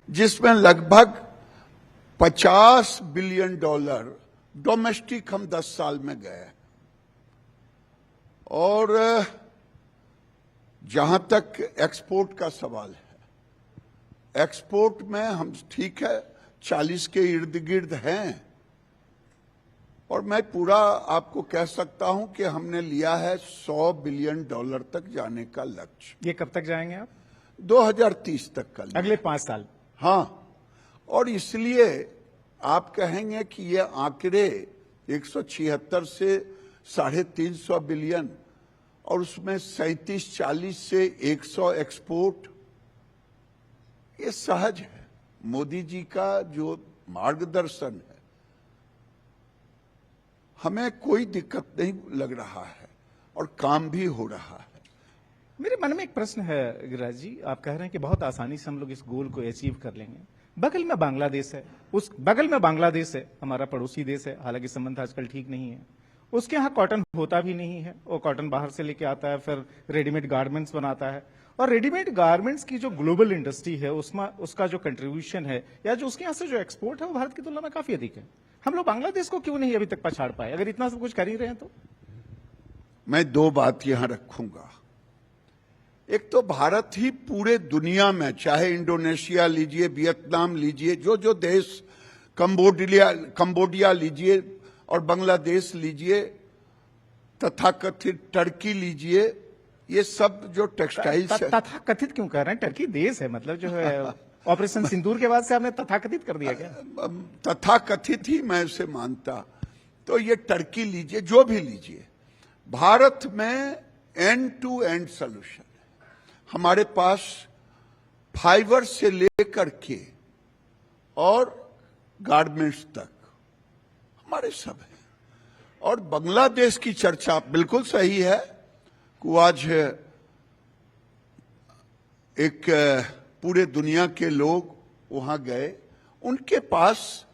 जिसमें लगभग 50 billion dollar domestic हम 10 साल में गए। और जहां तक एक्सपोर्ट का सवाल है, एक्सपोर्ट में हम ठीक है 40 के इर्द गिर्द हैं, और मैं पूरा आपको कह सकता हूं कि हमने लिया है 100 बिलियन डॉलर तक जाने का लक्ष्य। ये कब तक जाएंगे आप? 2030 तक का, अगले 5 साल। हाँ, और इसलिए आप कहेंगे कि ये आंकड़े 176 से 350 बिलियन और उसमें 37-40 से 100 एक्सपोर्ट, ये सहज है। मोदी जी का जो मार्गदर्शन है, हमें कोई दिक्कत नहीं लग रहा है और काम भी हो रहा है। मेरे मन में एक प्रश्न है गिरिराज जी, आप कह रहे हैं कि बहुत आसानी से हम लोग इस गोल को अचीव कर लेंगे। बगल में बांग्लादेश है, उस बगल में बांग्लादेश है, हमारा पड़ोसी देश है, हालांकि संबंध आजकल ठीक नहीं है। उसके यहाँ कॉटन होता भी नहीं है, वो कॉटन बाहर से लेके आता है, फिर रेडीमेड गारमेंट्स बनाता है। और रेडीमेड गारमेंट्स की जो ग्लोबल इंडस्ट्री है, उसमें उसका जो कंट्रीब्यूशन है या जो उसके यहाँ से जो एक्सपोर्ट है, वो भारत की तुलना में काफी अधिक है। हम लोग बांग्लादेश को क्यों नहीं अभी तक पछाड़ पाए, अगर इतना सब कुछ कर ही रहे हैं तो? मैं दो बात यहां रखूंगा। एक तो भारत ही पूरे दुनिया में, चाहे इंडोनेशिया लीजिए, वियतनाम लीजिए, जो देश, कंबोडिया लीजिए और बांग्लादेश लीजिए, तथाकथित टर्की लीजिए, ये सब जो टेक्सटाइल्स है। तथाकथित क्यों कह रहे हैं? टर्की देश है, मतलब जो है ऑपरेशन सिंदूर के बाद से आपने तथाकथित कर दिया क्या? तथाकथित ही मैं उसे मानता। तो ये टर्की लीजिए, जो भी लीजिए, भारत में एंड टू एंड सोल्यूशन है। हमारे पास फाइबर से लेकर के और गारमेंट्स तक हमारे सब है। और बांग्लादेश की चर्चा बिल्कुल सही है कि आज एक पूरे दुनिया के लोग वहां गए, उनके पास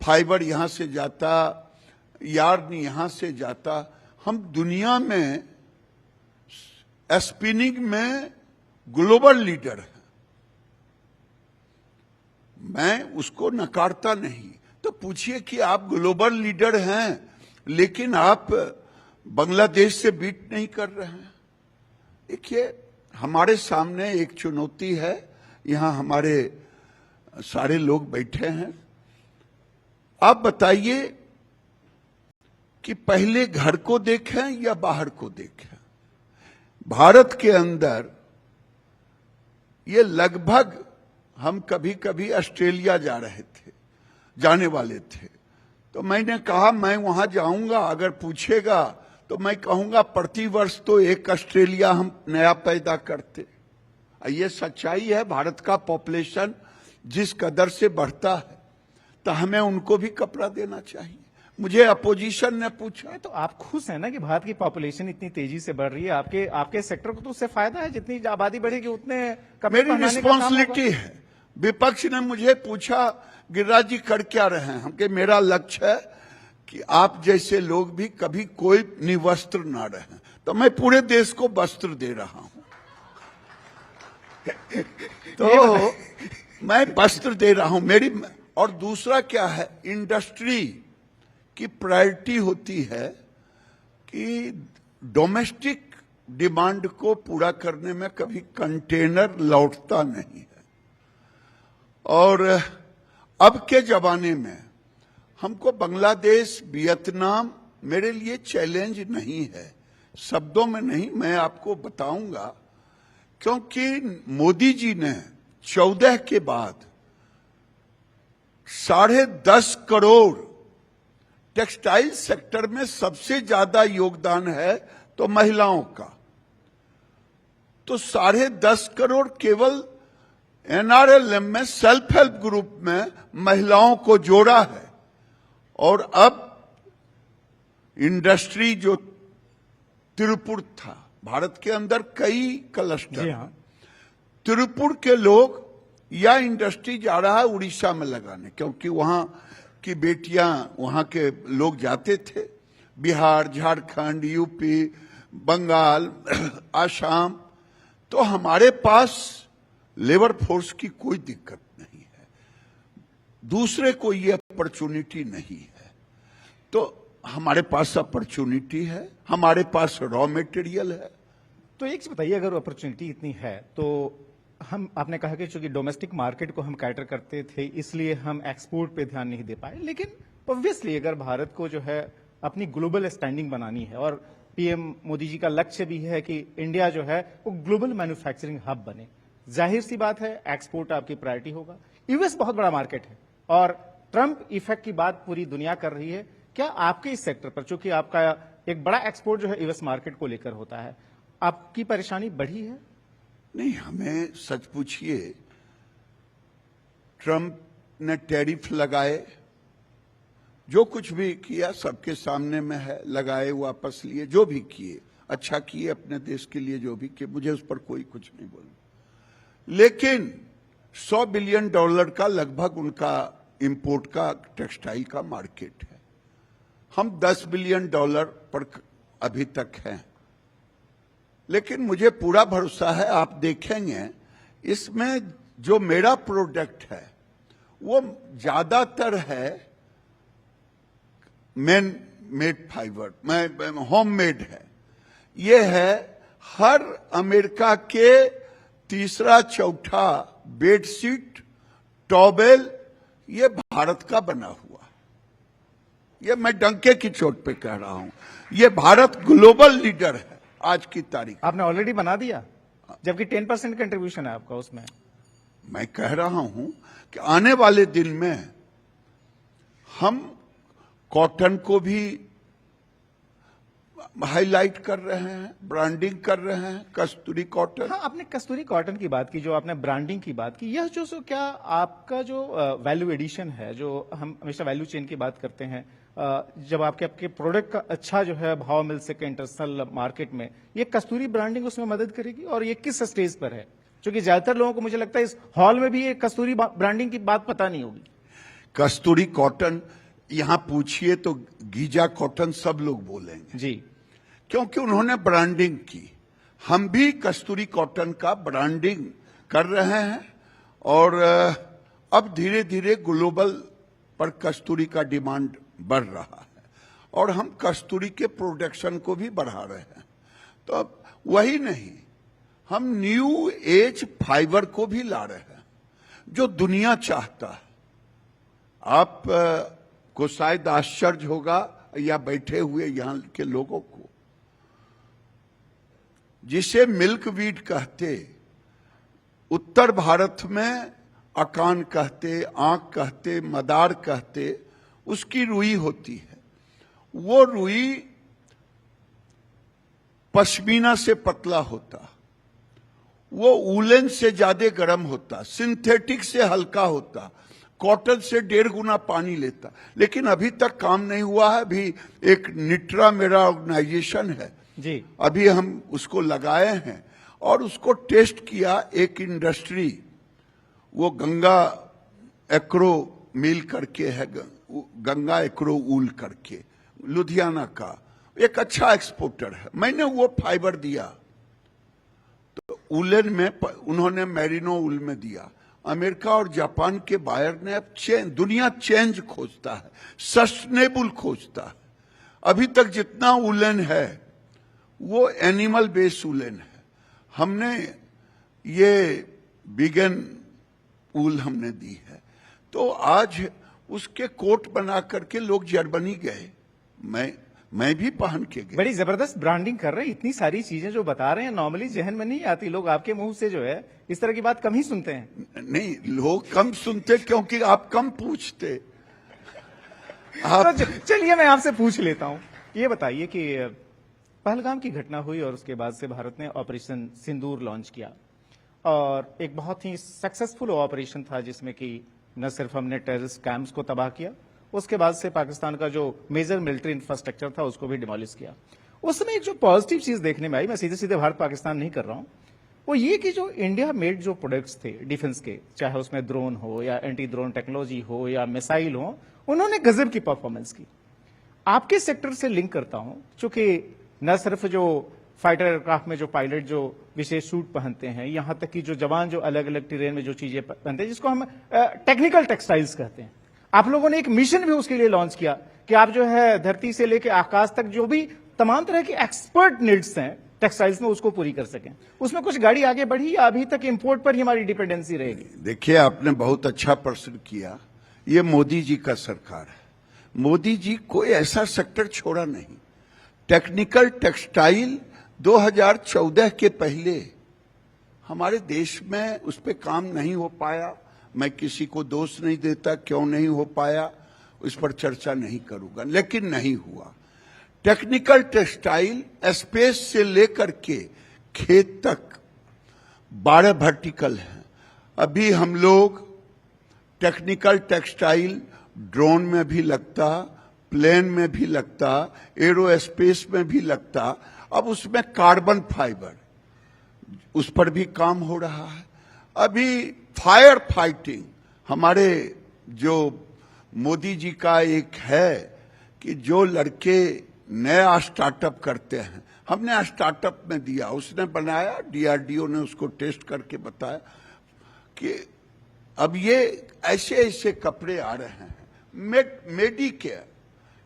फाइबर यहां से जाता, यार्न यहां से जाता। हम दुनिया में स्पिनिंग में ग्लोबल लीडर है, मैं उसको नकारता नहीं। तो पूछिए कि आप ग्लोबल लीडर हैं, लेकिन आप बांग्लादेश से बीट नहीं कर रहे हैं। देखिए, हमारे सामने एक चुनौती है। यहां हमारे सारे लोग बैठे हैं। आप बताइए कि पहले घर को देखें या बाहर को देखें। भारत के अंदर ये लगभग, हम कभी कभी ऑस्ट्रेलिया जाने वाले थे, तो मैंने कहा मैं वहां जाऊंगा, अगर पूछेगा तो मैं कहूंगा प्रतिवर्ष तो एक ऑस्ट्रेलिया हम नया पैदा करते। ये सच्चाई है। भारत का पॉपुलेशन जिस कदर से बढ़ता है, तो हमें उनको भी कपड़ा देना चाहिए। मुझे अपोजिशन ने पूछा, तो आप खुश हैं ना कि भारत की पॉपुलेशन इतनी तेजी से बढ़ रही है? आपके सेक्टर को तो उससे फायदा है, जितनी आबादी बढ़ेगी उतने मेरी रिस्पॉन्सिबिलिटी है। विपक्ष ने मुझे पूछा गिरिराज जी कर क्या रहे हैं, हमके मेरा लक्ष्य है कि आप जैसे लोग भी कभी कोई निवस्त्र ना रहे। तो मैं पूरे देश को वस्त्र दे रहा हूं। तो मैं वस्त्र दे रहा हूं मेरी। और दूसरा क्या है, इंडस्ट्री की प्रायोरिटी होती है कि डोमेस्टिक डिमांड को पूरा करने में कभी कंटेनर लौटता नहीं है। और अब के जमाने में हमको बांग्लादेश, वियतनाम मेरे लिए चैलेंज नहीं है, शब्दों में नहीं, मैं आपको बताऊंगा। क्योंकि मोदी जी ने 14 के बाद 10.5 करोड़ टेक्सटाइल सेक्टर में सबसे ज्यादा योगदान है तो महिलाओं का। तो 10.5 करोड़ केवल एनआरएलएम में, सेल्फ हेल्प ग्रुप में महिलाओं को जोड़ा है। और अब इंडस्ट्री जो तिरुपुर था, भारत के अंदर कई क्लस्टर, तिरुपुर के लोग या इंडस्ट्री जा रहा है उड़ीसा में लगाने, क्योंकि वहां की बेटियां, वहां के लोग जाते थे। बिहार, झारखंड, यूपी, बंगाल, आसाम। तो हमारे पास लेबर फोर्स की कोई दिक्कत नहीं है। दूसरे को ये अपॉर्चुनिटी नहीं है। तो हमारे पास अपॉर्चुनिटी है, हमारे पास रॉ मटेरियल है। तो एक चीज बताइए, अगर अपॉर्चुनिटी इतनी है तो हम, आपने कहा कि चूंकि डोमेस्टिक मार्केट को हम कैटर करते थे इसलिए हम एक्सपोर्ट पे ध्यान नहीं दे पाए, लेकिन ऑब्वियसली अगर भारत को जो है अपनी ग्लोबल स्टैंडिंग बनानी है और पीएम मोदी जी का लक्ष्य भी है कि इंडिया जो है वो ग्लोबल मैन्युफैक्चरिंग हब बने, जाहिर सी बात है एक्सपोर्ट आपकी प्रायोरिटी होगा। यूएस बहुत बड़ा मार्केट है और ट्रंप इफेक्ट की बात पूरी दुनिया कर रही है। क्या आपके इस सेक्टर पर, चूंकि आपका एक बड़ा एक्सपोर्ट जो है यूएस मार्केट को लेकर होता है, आपकी परेशानी बढ़ी है? नहीं, हमें सच पूछिए, ट्रंप ने टैरिफ लगाए, जो कुछ भी किया सबके सामने में है, लगाए वापस लिए, जो भी किए अच्छा किए अपने देश के लिए, जो भी किए, मुझे उस पर कोई कुछ नहीं बोलना। लेकिन $100 बिलियन का लगभग उनका इंपोर्ट का टेक्सटाइल का मार्केट है। हम $10 बिलियन पर अभी तक हैं। लेकिन मुझे पूरा भरोसा है, आप देखेंगे इसमें जो मेरा प्रोडक्ट है वो ज्यादातर है man made fibre, home made है। ये है हर अमेरिका के तीसरा चौथा बेडशीट, टॉवेल, ये भारत का बना हुआ। ये मैं डंके की चोट पे कह रहा हूं, ये भारत ग्लोबल लीडर है आज की तारीख। आपने ऑलरेडी बना दिया, जबकि 10% कंट्रीब्यूशन है आपका उसमें। मैं कह रहा हूं कि आने वाले दिन में हम कॉटन को भी हाईलाइट कर रहे हैं, ब्रांडिंग कर रहे हैं, कस्तूरी कॉटन। हाँ, आपने कस्तूरी कॉटन की बात की, जो आपने ब्रांडिंग की बात की, यह जो क्या आपका जो वैल्यू एडिशन है, जो हम हमेशा वैल्यू चेन की बात करते हैं, जब आपके प्रोडक्ट का अच्छा जो है भाव मिल सके इंटरनेशनल मार्केट में, ये कस्तूरी ब्रांडिंग उसमें मदद करेगी? और ये किस स्टेज पर है? क्योंकि ज्यादातर लोगों को मुझे लगता है इस हॉल में भी ये कस्तूरी ब्रांडिंग की बात पता नहीं होगी। कस्तूरी कॉटन यहां पूछिए तो गीजा कॉटन सब लोग बोलेंगे जी, क्योंकि उन्होंने ब्रांडिंग की। हम भी कस्तूरी कॉटन का ब्रांडिंग कर रहे हैं और अब धीरे धीरे ग्लोबल पर कस्तूरी का डिमांड बढ़ रहा है और हम कस्तूरी के प्रोडक्शन को भी बढ़ा रहे हैं। तो अब वही नहीं, हम न्यू एज फाइबर को भी ला रहे हैं जो दुनिया चाहता है। आप को शायद आश्चर्य होगा या बैठे हुए यहां के लोगों को, जिसे मिल्क वीड कहते, उत्तर भारत में अकान कहते, आंख कहते, मदार कहते, उसकी रुई होती है। वो रुई पश्मीना से पतला होता, वो वूलन से ज्यादा गर्म होता, सिंथेटिक से हल्का होता, कॉटन से 1.5 गुना पानी लेता। लेकिन अभी तक काम नहीं हुआ है। अभी एक निट्रा मेरा ऑर्गेनाइजेशन है जी, अभी हम उसको लगाए हैं और उसको टेस्ट किया। एक इंडस्ट्री, वो गंगा एग्रो मिल करके है, गंगा एग्रो वूल करके, लुधियाना का एक अच्छा एक्सपोर्टर है। मैंने वो फाइबर दिया तो वूलन में उन्होंने मेरिनो वूल में दिया। अमेरिका और जापान के बायर ने अब दुनिया चेंज खोजता है, सस्टेनेबल खोजता है। अभी तक जितना वूलन है वो एनिमल बेस्ड वूलन है। हमने ये बिगन वूल हमने दी है। तो आज उसके कोट बना करके लोग जर्मनी गए, मैं भी पहन के गया। बड़ी जबरदस्त ब्रांडिंग कर रहे हैं। इतनी सारी चीजें जो बता रहे हैं नॉर्मली जहन में नहीं आती, लोग आपके मुंह से जो है इस तरह की बात कम ही सुनते हैं। नहीं, लोग कम सुनते क्योंकि आप कम पूछते। तो चलिए मैं आपसे पूछ लेता हूं, ये बताइए कि पहलगाम की घटना हुई और उसके बाद से भारत ने ऑपरेशन सिंदूर लॉन्च किया और एक बहुत ही सक्सेसफुल ऑपरेशन था, जिसमें कि न सिर्फ हमने टेररिस्ट कैंप्स को तबाह किया, उसके बाद से पाकिस्तान का जो मेजर मिलिट्री इंफ्रास्ट्रक्चर था उसको भी डिमोलिश किया। उस समय एक जो पॉजिटिव चीज देखने में आई, मैं सीधे सीधे भारत पाकिस्तान नहीं कर रहा हूं, वो ये कि जो इंडिया मेड जो प्रोडक्ट्स थे डिफेंस के, चाहे उसमें ड्रोन हो या एंटी ड्रोन टेक्नोलॉजी हो या मिसाइल हो, उन्होंने गजब की परफॉर्मेंस की। आपके सेक्टर से लिंक करता हूं, चूंकि न सिर्फ जो फाइटर एयरक्राफ्ट में जो पायलट जो विशेष सूट पहनते हैं, यहां तक कि जो जवान जो अलग अलग टेरेन में जो चीजें पहनते हैं, जिसको हम टेक्निकल टेक्सटाइल्स कहते हैं। आप लोगों ने एक मिशन भी उसके लिए लॉन्च किया कि आप जो है धरती से लेकर आकाश तक जो भी तमाम तरह की एक्सपर्ट नीड्स हैं टेक्सटाइल्स में, उसको पूरी कर सकें। उसमें कुछ गाड़ी आगे बढ़ी या अभी तक इंपोर्ट पर ही हमारी डिपेंडेंसी रहेगी? देखिए, आपने बहुत अच्छा प्रश्न किया। ये मोदी जी का सरकार है। मोदी जी कोई ऐसा सेक्टर छोड़ा नहीं। टेक्निकल टेक्सटाइल 2014 के पहले हमारे देश में उस पर काम नहीं हो पाया। मैं किसी को दोष नहीं देता क्यों नहीं हो पाया, उस पर चर्चा नहीं करूंगा, लेकिन नहीं हुआ। टेक्निकल टेक्सटाइल स्पेस से लेकर के खेत तक 12 वर्टिकल है। अभी हम लोग टेक्निकल टेक्सटाइल ड्रोन में भी लगता, प्लेन में भी लगता, एरोस्पेस में भी लगता। अब उसमें कार्बन फाइबर, उस पर भी काम हो रहा है। अभी फायर फाइटिंग, हमारे जो मोदी जी का एक है कि जो लड़के नया स्टार्टअप करते हैं, हमने स्टार्टअप में दिया, उसने बनाया, डीआरडीओ ने उसको टेस्ट करके बताया कि अब ये ऐसे ऐसे कपड़े आ रहे हैं। मेडिकेयर,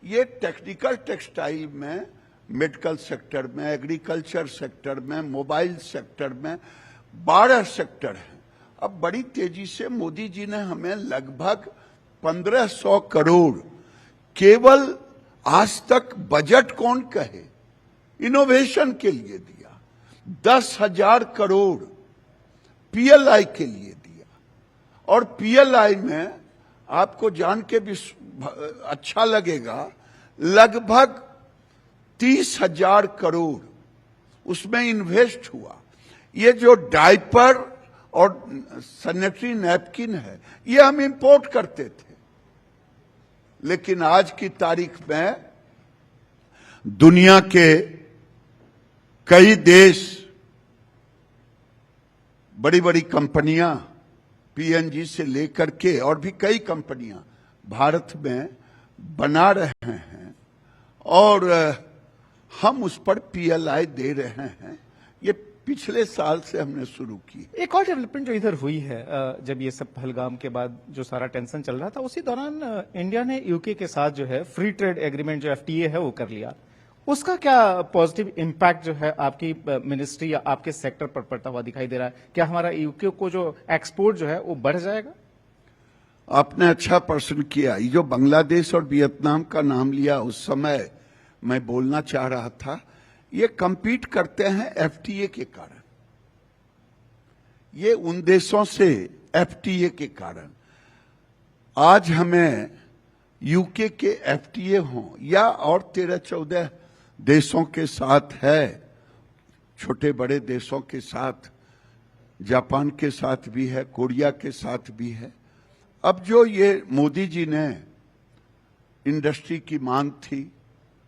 ये टेक्निकल टेक्सटाइल में, मेडिकल सेक्टर में, एग्रीकल्चर सेक्टर में, मोबाइल सेक्टर में 12 सेक्टर हैं। अब बड़ी तेजी से मोदी जी ने हमें लगभग 1500 करोड़ केवल आज तक बजट कौन कहे इनोवेशन के लिए दिया, 10,000 करोड़ पीएलआई के लिए दिया। और पीएलआई में आपको जान के भी अच्छा लगेगा, लगभग 30,000 करोड़ उसमें इन्वेस्ट हुआ। ये जो डायपर और सैनिटरी नैपकिन है, ये हम इंपोर्ट करते थे, लेकिन आज की तारीख में दुनिया के कई देश, बड़ी बड़ी कंपनियां, पीएनजी से लेकर के और भी कई कंपनियां भारत में बना रहे हैं और हम उस पर पीएलआई दे रहे हैं। ये पिछले साल से हमने शुरू की। एक और डेवलपमेंट जो इधर हुई है, जब ये सब पहलगाम के बाद जो सारा टेंशन चल रहा था, उसी दौरान इंडिया ने यूके के साथ जो है फ्री ट्रेड एग्रीमेंट जो एफटीए है वो कर लिया। उसका क्या पॉजिटिव इम्पैक्ट जो है आपकी मिनिस्ट्री या आपके सेक्टर पर पड़ता हुआ दिखाई दे रहा है? क्या हमारा यूके को जो एक्सपोर्ट जो है वो बढ़ जाएगा? आपने अच्छा प्रश्न किया। ये जो बांग्लादेश और वियतनाम का नाम लिया, उस समय मैं बोलना चाह रहा था, ये compete करते हैं एफटीए के कारण। ये उन देशों से एफटीए के कारण आज हमें यूके के एफटीए हों या और 13-14 देशों के साथ है, छोटे बड़े देशों के साथ, जापान के साथ भी है, कोरिया के साथ भी है। अब जो ये मोदी जी ने इंडस्ट्री की मांग थी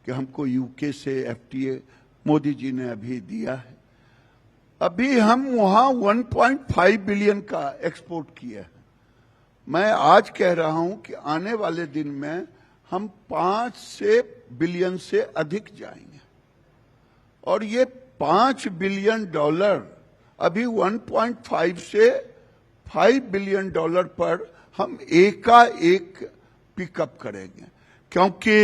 कि हमको यूके से एफटीए, मोदी जी ने अभी दिया है। अभी हम वहां 1.5 बिलियन का एक्सपोर्ट किया है। मैं आज कह रहा हूं कि आने वाले दिन में हम 5 बिलियन से अधिक जाएंगे और ये $5 बिलियन अभी 1.5 से $5 बिलियन पर हम एकाएक पिकअप करेंगे, क्योंकि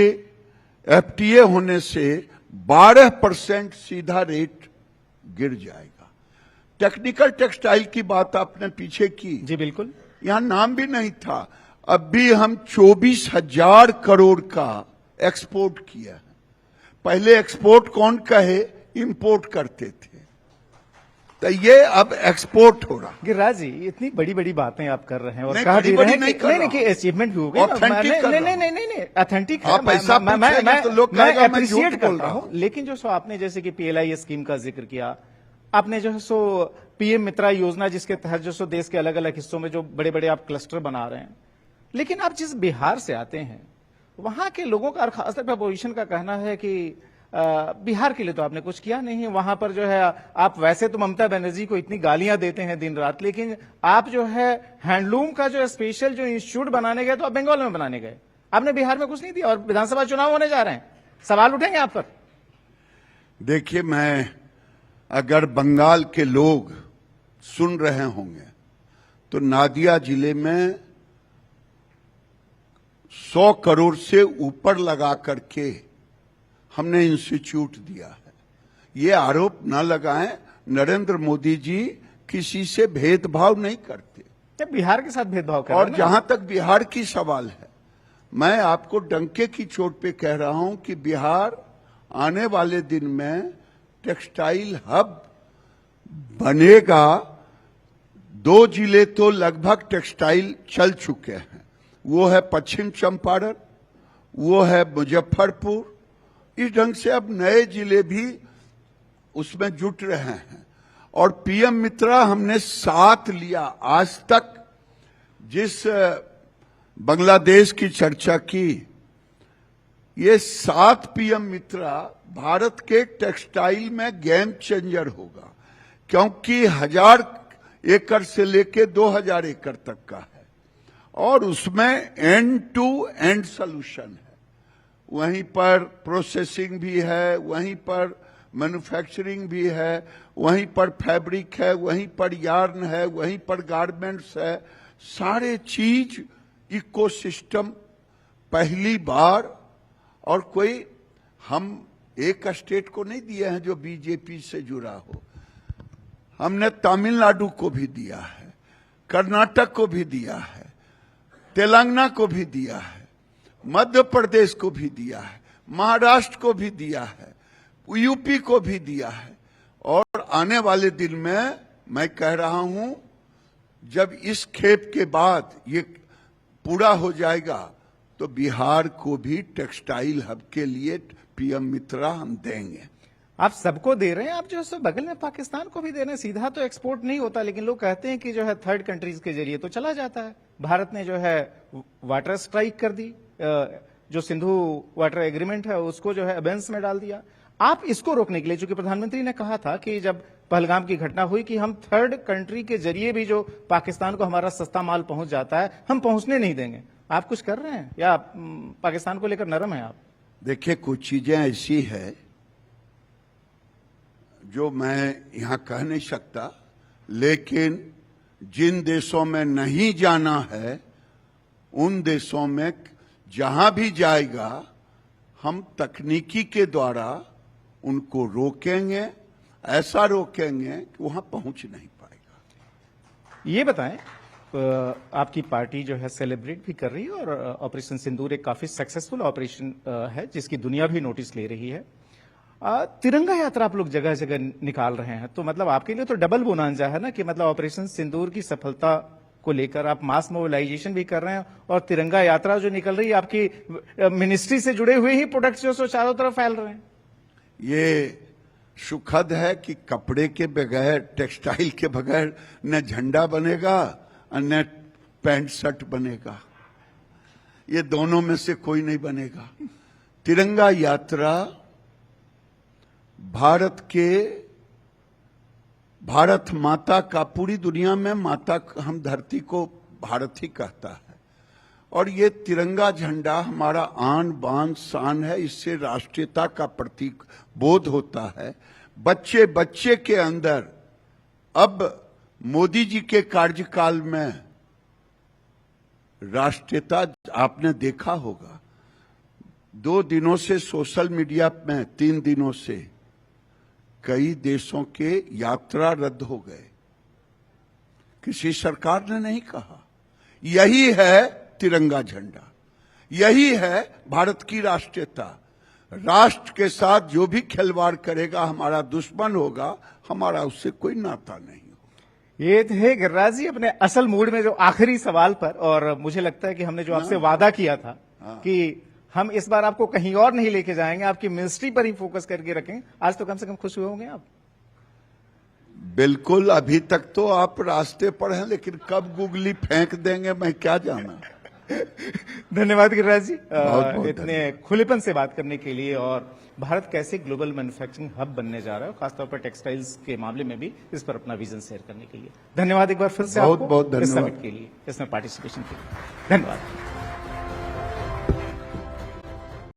एफटीए होने से 12% सीधा रेट गिर जाएगा। टेक्निकल टेक्सटाइल की बात आपने पीछे की। जी बिल्कुल, यहां नाम भी नहीं था। अब भी हम 24,000 करोड़ का एक्सपोर्ट किया है। पहले एक्सपोर्ट कौन कहे, इंपोर्ट करते थे, तो ये अब एक्सपोर्ट हो रहा। गिरिराज जी, इतनी बड़ी बड़ी बातें आप कर रहे हैं और नहीं, कहा बड़ी भी बड़ी रहे हैं नहीं कि कर रहा नहीं अचीवमेंट भी हो गई। Authentic कर रहा हूं। नहीं ऑथेंटिक है। आप ऐसा पूछेंगे तो लोग मैं कहेगा मैं झूठ अप्रिशिएट बोल करता रहा हूं, हूं। लेकिन जो सो आपने जैसे कि पीएलआई स्कीम का जिक्र किया, आपने जो है सो पीएम मित्रा योजना, जिसके तहत जो सो देश के अलग अलग हिस्सों में जो बड़े बड़े आप क्लस्टर बना रहे हैं, लेकिन आप जिस बिहार से आते हैं वहां के लोगों का और खासतौर पर अपोजिशन का कहना है कि बिहार के लिए तो आपने कुछ किया नहीं। वहां पर जो है आप वैसे तो ममता बनर्जी को इतनी गालियां देते हैं दिन रात, लेकिन आप जो है हैंडलूम का जो स्पेशल जो इंस्टीट्यूट बनाने गए तो आप बंगाल में बनाने गए, आपने बिहार में कुछ नहीं दिया और विधानसभा चुनाव होने जा रहे हैं, सवाल उठेंगे आप पर। देखिए, मैं अगर बंगाल के लोग सुन रहे होंगे तो नादिया जिले में 100 करोड़ से ऊपर लगा करके हमने इंस्टीट्यूट दिया है। ये आरोप न लगाएं, नरेंद्र मोदी जी किसी से भेदभाव नहीं करते। जब बिहार के साथ भेदभाव कर और रहे हैं जहां तक बिहार की सवाल है, मैं आपको डंके की चोट पे कह रहा हूं कि बिहार आने वाले दिन में टेक्सटाइल हब बनेगा। 2 जिले तो लगभग टेक्सटाइल चल चुके हैं, वो है पश्चिम चंपारण, वो है मुजफ्फरपुर। इस ढंग से अब नए जिले भी उसमें जुट रहे हैं। और पीएम मित्रा हमने 7 लिया। आज तक जिस बांग्लादेश की चर्चा की, ये 7 पीएम मित्रा भारत के टेक्सटाइल में गेम चेंजर होगा, क्योंकि 1000 एकड़ से लेके 2000 एकड़ तक का है और उसमें एंड टू एंड सॉल्यूशन है। वहीं पर प्रोसेसिंग भी है, वहीं पर मैन्युफैक्चरिंग भी है, वहीं पर फैब्रिक है, वहीं पर यार्न है, वहीं पर गारमेंट्स है। सारे चीज इकोसिस्टम पहली बार। और कोई हम एक स्टेट को नहीं दिए हैं जो बीजेपी से जुड़ा हो, हमने तमिलनाडु को भी दिया है, कर्नाटक को भी दिया है, तेलंगाना को भी दिया है, मध्य प्रदेश को भी दिया है, महाराष्ट्र को भी दिया है, यूपी को भी दिया है। और आने वाले दिन में मैं कह रहा हूं, जब इस खेप के बाद ये पूरा हो जाएगा तो बिहार को भी टेक्सटाइल हब के लिए पीएम मित्रा हम देंगे। आप सबको दे रहे हैं, आप जो है सो बगल में पाकिस्तान को भी दे रहे हैं। सीधा तो एक्सपोर्ट नहीं होता, लेकिन लोग कहते हैं कि जो है थर्ड कंट्रीज के जरिए तो चला जाता है। भारत ने जो है वाटर स्ट्राइक कर दी, जो सिंधु वाटर एग्रीमेंट है उसको जो है अबेंस में डाल दिया। आप इसको रोकने के लिए, चूंकि प्रधानमंत्री ने कहा था कि जब पहलगाम की घटना हुई कि हम थर्ड कंट्री के जरिए भी जो पाकिस्तान को हमारा सस्ता माल पहुंच जाता है हम पहुंचने नहीं देंगे, आप कुछ कर रहे हैं या पाकिस्तान को लेकर नरम है आप? देखिए, कुछ चीजें ऐसी है जो मैं यहां कह नहीं सकता, लेकिन जिन देशों में नहीं जाना है उन देशों में जहां भी जाएगा हम तकनीकी के द्वारा उनको रोकेंगे, ऐसा रोकेंगे कि वहां पहुंच नहीं पाएगा। ये बताएं, आपकी पार्टी जो है सेलिब्रेट भी कर रही है और ऑपरेशन सिंदूर एक काफी सक्सेसफुल ऑपरेशन है जिसकी दुनिया भी नोटिस ले रही है। तिरंगा यात्रा आप लोग जगह जगह निकाल रहे हैं, तो मतलब आपके लिए तो डबल बोनांजा है ना कि मतलब ऑपरेशन सिंदूर की सफलता को लेकर आप मास मोबिलाइजेशन भी कर रहे हैं और तिरंगा यात्रा जो निकल रही है आपकी मिनिस्ट्री से जुड़े हुए ही प्रोडक्ट्स जो चारों तरफ फैल रहे हैं। ये सुखद है कि कपड़े के बगैर, टेक्सटाइल के बगैर न झंडा बनेगा और न पैंट शर्ट बनेगा। ये दोनों में से कोई नहीं बनेगा। तिरंगा यात्रा भारत माता का, पूरी दुनिया में माता, हम धरती को भारत ही कहता है। और ये तिरंगा झंडा हमारा आन बान शान है, इससे राष्ट्रीयता का प्रतीक बोध होता है। बच्चे बच्चे के अंदर, अब मोदी जी के कार्यकाल में राष्ट्रीयता आपने देखा होगा। 2 दिनों से सोशल मीडिया में, 3 दिनों से कई देशों के यात्रा रद्द हो गए। किसी सरकार ने नहीं कहा। यही है तिरंगा झंडा, यही है भारत की राष्ट्रीयता। राष्ट्र के साथ जो भी खिलवाड़ करेगा हमारा दुश्मन होगा, हमारा उससे कोई नाता नहीं होगा। ये थे गिरिराज जी अपने असल मूड में जो आखिरी सवाल पर, और मुझे लगता है कि हमने जो आपसे वादा किया था कि हम इस बार आपको कहीं और नहीं लेके जाएंगे, आपकी मिनिस्ट्री पर ही फोकस करके रखें, आज तो कम से कम खुश हुए होंगे आप? बिल्कुल। अभी तक तो आप रास्ते पर हैं, लेकिन कब गुगली फेंक देंगे मैं क्या जाना। धन्यवाद गिरिराज जी, बहुत इतने खुलेपन से बात करने के लिए, और भारत कैसे ग्लोबल मैन्युफैक्चरिंग हब बनने जा रहा है, खासतौर पर टेक्सटाइल्स के मामले में भी इस पर अपना विजन शेयर करने के लिए धन्यवाद एक बार फिर से। बहुत बहुत इस धन्यवाद समिट के लिए, इसमें पार्टिसिपेशन के लिए धन्यवाद।